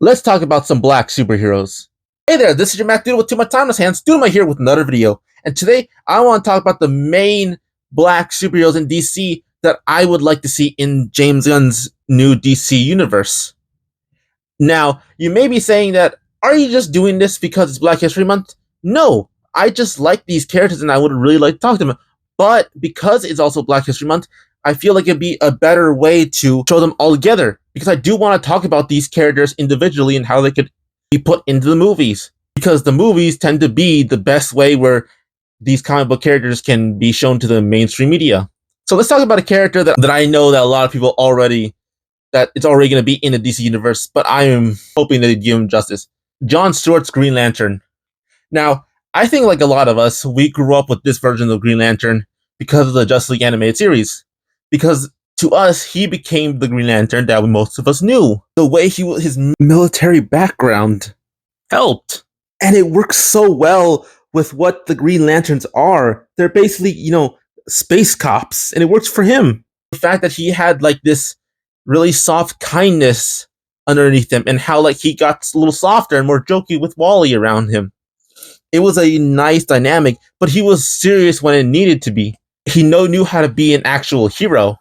Let's talk about some black superheroes. Hey there, this is your Mac Dude with Too Much Time on His Hands. Dude, here with another video. And today, I want to talk about the main black superheroes in DC that I would like to see in James Gunn's new DC universe. Now, you may be saying that, are you just doing this because it's Black History Month? No, I just like these characters and I would really like to talk to them. But because it's also Black History Month, I feel like it'd be a better way to show them all together. Because I do want to talk about these characters individually and how they could be put into the movies. Because the movies tend to be the best way where these comic book characters can be shown to the mainstream media. So let's talk about a character that I know that a lot of people that it's already going to be in the DC universe, but I am hoping they give him justice. John Stewart's Green Lantern. Now, I think like a lot of us, we grew up with this version of Green Lantern because of the Justice League animated series. Because to us, he became the Green Lantern that most of us knew. The way his military background helped. And it works so well with what the Green Lanterns are. They're basically, space cops, and it works for him. The fact that he had like this really soft kindness underneath him, and how like he got a little softer and more jokey with Wally around him. It was a nice dynamic, but he was serious when it needed to be. He knew how to be an actual hero.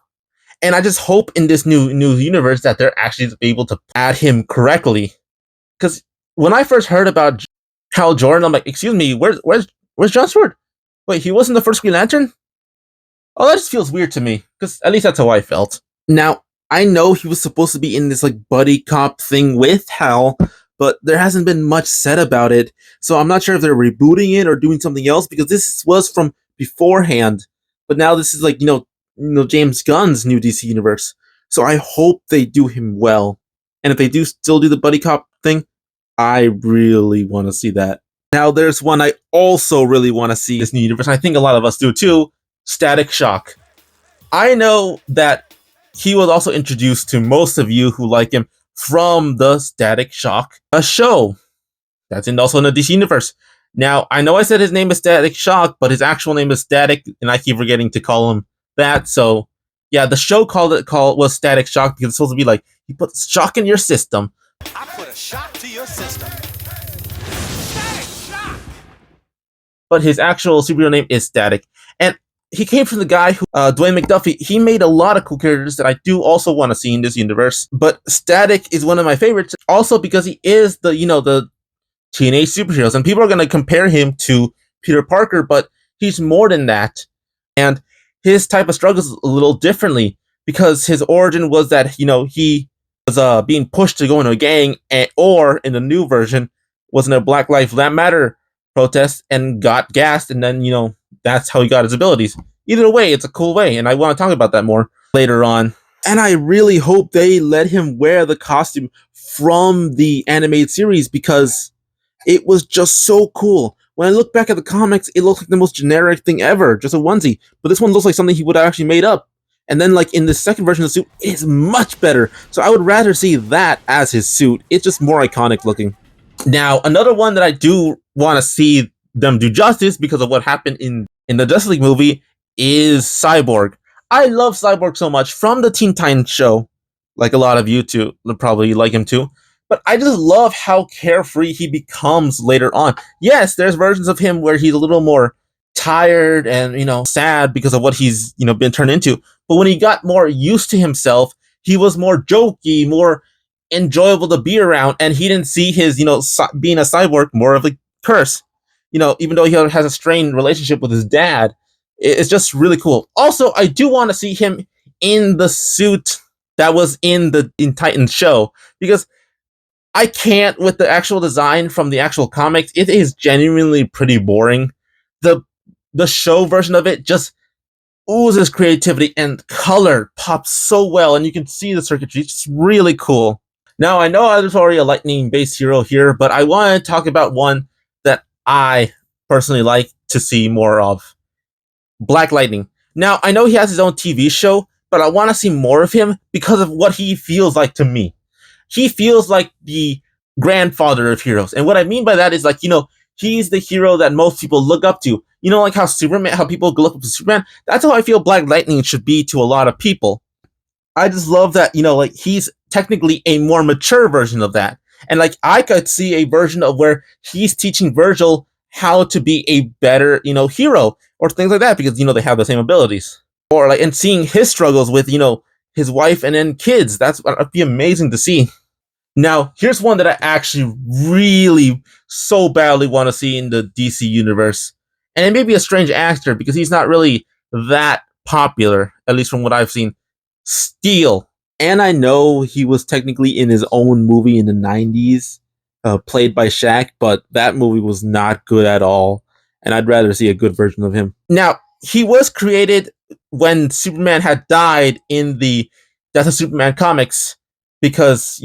And I just hope in this new universe that they're actually able to add him correctly. Because when I first heard about Hal Jordan, I'm like, excuse me, where's John Stewart? Wait, he wasn't the first Green Lantern? Oh, that just feels weird to me. Because at least that's how I felt. Now, I know he was supposed to be in this like buddy cop thing with Hal, but there hasn't been much said about it. So I'm not sure if they're rebooting it or doing something else, because this was from beforehand. But now this is like, James Gunn's new DC universe. So I hope they do him well. And if they do still do the buddy cop thing, I really want to see that. Now there's one I also really want to see in this new universe. And I think a lot of us do too. Static Shock. I know that he was also introduced to most of you who like him from the Static Shock show. That's also in the DC universe. Now, I know I said his name is Static Shock, but his actual name is Static, and I keep forgetting to call him that. So, yeah, the show was Static Shock because it's supposed to be like, he puts shock in your system. I put a shock to your system. Static Shock! But his actual superhero name is Static. And he came from the guy who, Dwayne McDuffie. He made a lot of cool characters that I do also want to see in this universe. But Static is one of my favorites, also because he is the teenage superheroes, and people are going to compare him to Peter Parker, but he's more than that. And his type of struggles a little differently, because his origin was that he was being pushed to go into a gang, or in the new version was in a Black Lives Matter protest and got gassed, and then that's how he got his abilities. Either way, it's a cool way, and I want to talk about that more later on. And I really hope they let him wear the costume from the animated series, because it was just so cool. When I look back at the comics, it looks like the most generic thing ever, just a onesie. But this one looks like something he would have actually made up. And then, like, in the second version of the suit, it is much better. So I would rather see that as his suit. It's just more iconic looking. Now, another one that I do want to see them do justice because of what happened in the Justice League movie is Cyborg. I love Cyborg so much from the Teen Titans show. Like a lot of you too, probably like him too. But I just love how carefree he becomes later on. Yes, there's versions of him where he's a little more tired and, sad because of what he's, been turned into. But when he got more used to himself, he was more jokey, more enjoyable to be around. And he didn't see his, being a cyborg more of a curse. Even though he has a strained relationship with his dad, it's just really cool. Also, I do want to see him in the suit that was in Titans show, because I can't with the actual design from the actual comics. It is genuinely pretty boring. The show version of it just oozes creativity, and color pops so well, and you can see the circuitry. It's just really cool. Now, I know there's already a lightning-based hero here, but I want to talk about one that I personally like to see more of. Black Lightning. Now, I know he has his own TV show, but I want to see more of him because of what he feels like to me. He feels like the grandfather of heroes. And what I mean by that is like, he's the hero that most people look up to. Like how people look up to Superman. That's how I feel Black Lightning should be to a lot of people. I just love that, like he's technically a more mature version of that. And like I could see a version of where he's teaching Virgil how to be a better, hero or things like that because they have the same abilities. Or like and seeing his struggles with, his wife and then kids. That'd be amazing to see. Now, here's one that I actually really so badly want to see in the DC universe. And it may be a strange actor because he's not really that popular, at least from what I've seen. Steel. And I know he was technically in his own movie in the 90s, played by Shaq, but that movie was not good at all. And I'd rather see a good version of him. Now, he was created when Superman had died in the Death of Superman comics because,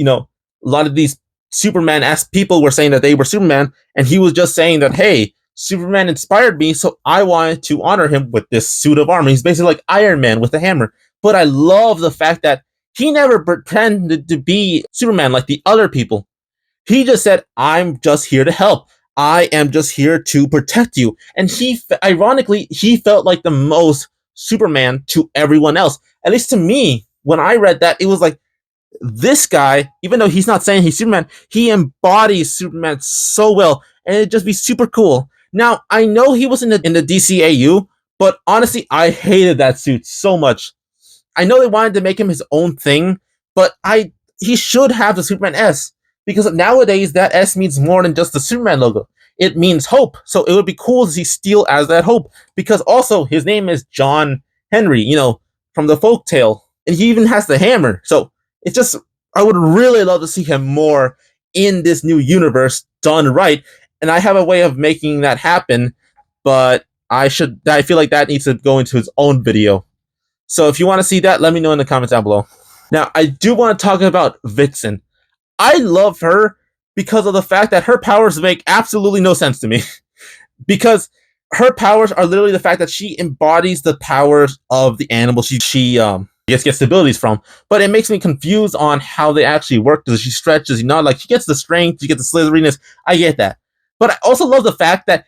a lot of these Superman-esque people were saying that they were Superman, and he was just saying that, hey, Superman inspired me, so I wanted to honor him with this suit of armor. He's basically like Iron Man with a hammer. But I love the fact that he never pretended to be Superman like the other people. He just said, I'm just here to help. I am just here to protect you. And ironically, he felt like the most Superman to everyone else. At least to me, when I read that, it was like, this guy, even though he's not saying he's Superman, he embodies Superman so well, and it'd just be super cool. Now, I know he was in the DCAU, but honestly, I hated that suit so much. I know they wanted to make him his own thing, but he should have the Superman S, because nowadays that S means more than just the Superman logo. It means hope, so it would be cool to see Steel as that hope, because also his name is John Henry, from the folktale, and he even has the hammer, so it's just, I would really love to see him more in this new universe done right. And I have a way of making that happen, but I feel like that needs to go into his own video. So if you want to see that, let me know in the comments down below. Now, I do want to talk about Vixen. I love her because of the fact that her powers make absolutely no sense to me. Because her powers are literally the fact that she embodies the powers of the animal she gets abilities from, but it makes me confused on how they actually work. Does she stretch? Does she not? Like, she gets the strength, she gets the slitheriness. I get that, but I also love the fact that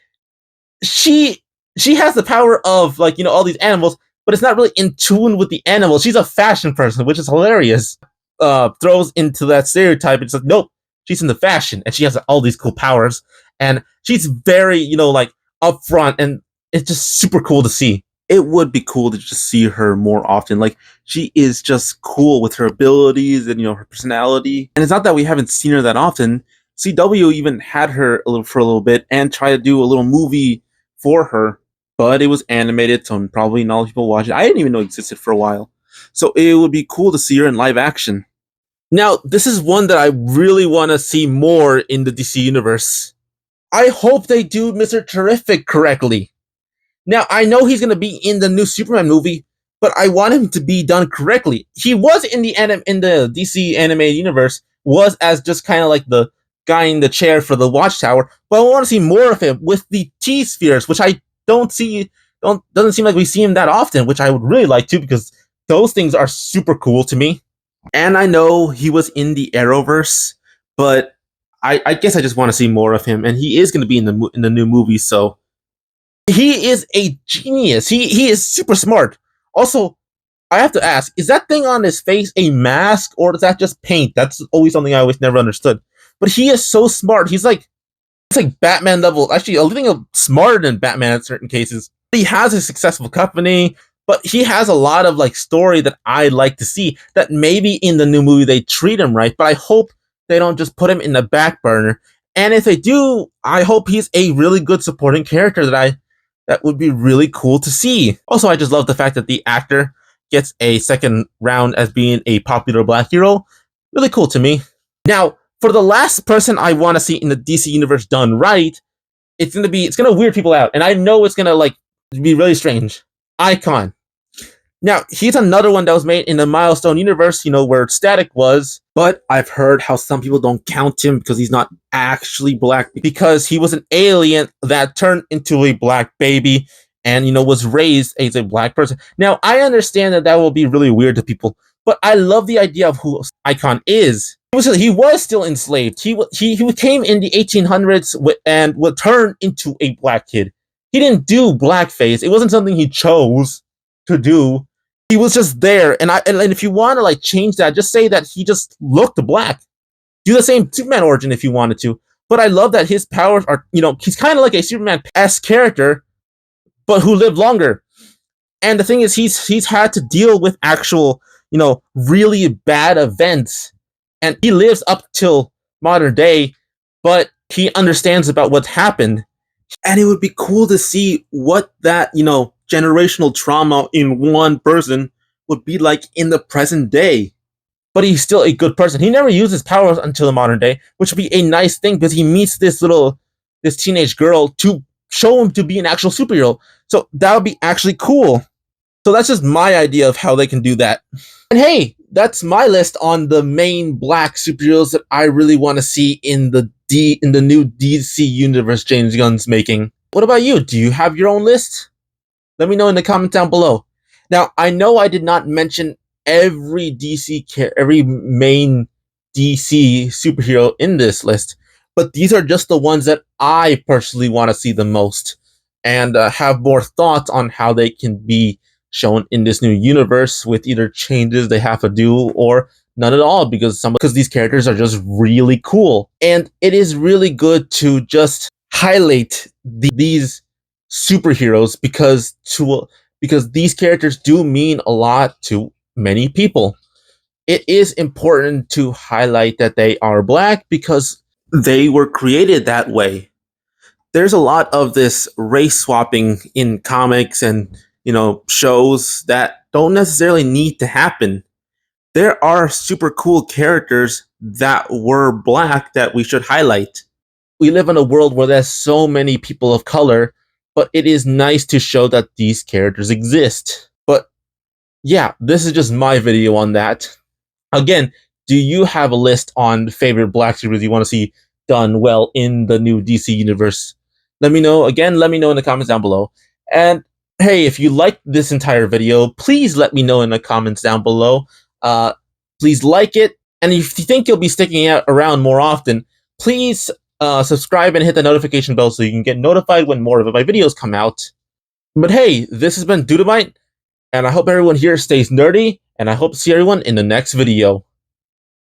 she has the power of, like, all these animals, but it's not really in tune with the animals. She's a fashion person, which is hilarious. Throws into that stereotype. It's like, nope, she's into fashion, and she has all these cool powers, and she's very, like, upfront, and it's just super cool to see. It would be cool to just see her more often. Like, she is just cool with her abilities and, her personality. And it's not that we haven't seen her that often. CW even had her for a little bit and tried to do a little movie for her, but it was animated, so probably not a lot of people watch it. I didn't even know it existed for a while. So it would be cool to see her in live action. Now, this is one that I really want to see more in the DC universe. I hope they do Mr. Terrific correctly. Now, I know he's going to be in the new Superman movie, but I want him to be done correctly. He was in the DC animated universe, was as just kind of like the guy in the chair for the Watchtower, but I want to see more of him with the T-spheres, which I doesn't seem like we see him that often, which I would really like to, because those things are super cool to me. And I know he was in the Arrowverse, but I guess I just want to see more of him, and he is going to be in the new movie, so he is a genius. He is super smart. Also, I have to ask, is that thing on his face a mask, or is that just paint? That's always something I always never understood. But he is so smart. It's like Batman level. Actually, a little smarter than Batman in certain cases. He has a successful company, but he has a lot of, like, story that I'd like to see, that maybe in the new movie they treat him right, but I hope they don't just put him in the back burner. And if they do, I hope he's a really good supporting character that would be really cool to see. Also, I just love the fact that the actor gets a second round as being a popular black hero. Really cool to me. Now, for the last person I want to see in the DC universe done right, it's gonna weird people out, and I know it's gonna, like, be really strange. Icon. Now, he's another one that was made in the Milestone universe, where Static was, but I've heard how some people don't count him because he's not actually black, because he was an alien that turned into a black baby and, was raised as a black person. Now, I understand that will be really weird to people, but I love the idea of who Icon is. He was still enslaved. He came in the 1800s and would turn into a black kid. He didn't do blackface. It wasn't something he chose to do. He was just there, and if you want to, like, change that, just say that he just looked black. do the same Superman origin if you wanted to. But I love that his powers are, he's kind of like a Superman-esque character, but who lived longer. And the thing is, he's had to deal with actual, really bad events, and he lives up till modern day, but he understands about what's happened. And it would be cool to see what that, generational trauma in one person would be like in the present day. But he's still a good person. He never uses powers until the modern day, which would be a nice thing because he meets this teenage girl to show him to be an actual superhero. So that would be actually cool. So that's just my idea of how they can do that. And hey, that's my list on the main black superheroes that I really want to see in the new DC universe James Gunn's making. What about you? Do you have your own list? Let me know in the comments down below. Now, I know I did not mention every main DC superhero in this list, but these are just the ones that I personally want to see the most and have more thoughts on how they can be shown in this new universe with either changes they have to do or none at all, because these characters are just really cool. And it is really good to just highlight these superheroes because these characters do mean a lot to many people. It is important to highlight that they are black because they were created that way. There's a lot of this race swapping in comics and shows that don't necessarily need to happen. There are super cool characters that were black that we should highlight. We live in a world where there's so many people of color, but it is nice to show that these characters exist. But yeah, this is just my video on that. Again, do you have a list on favorite black superheroes you want to see done well in the new DC universe? Let me know. Again, let me know in the comments down below. And hey, if you liked this entire video, please let me know in the comments down below. Please like it. And if you think you'll be sticking around more often, please subscribe and hit the notification bell so you can get notified when more of my videos come out. But hey, this has been Dudamite, and I hope everyone here stays nerdy, and I hope to see everyone in the next video.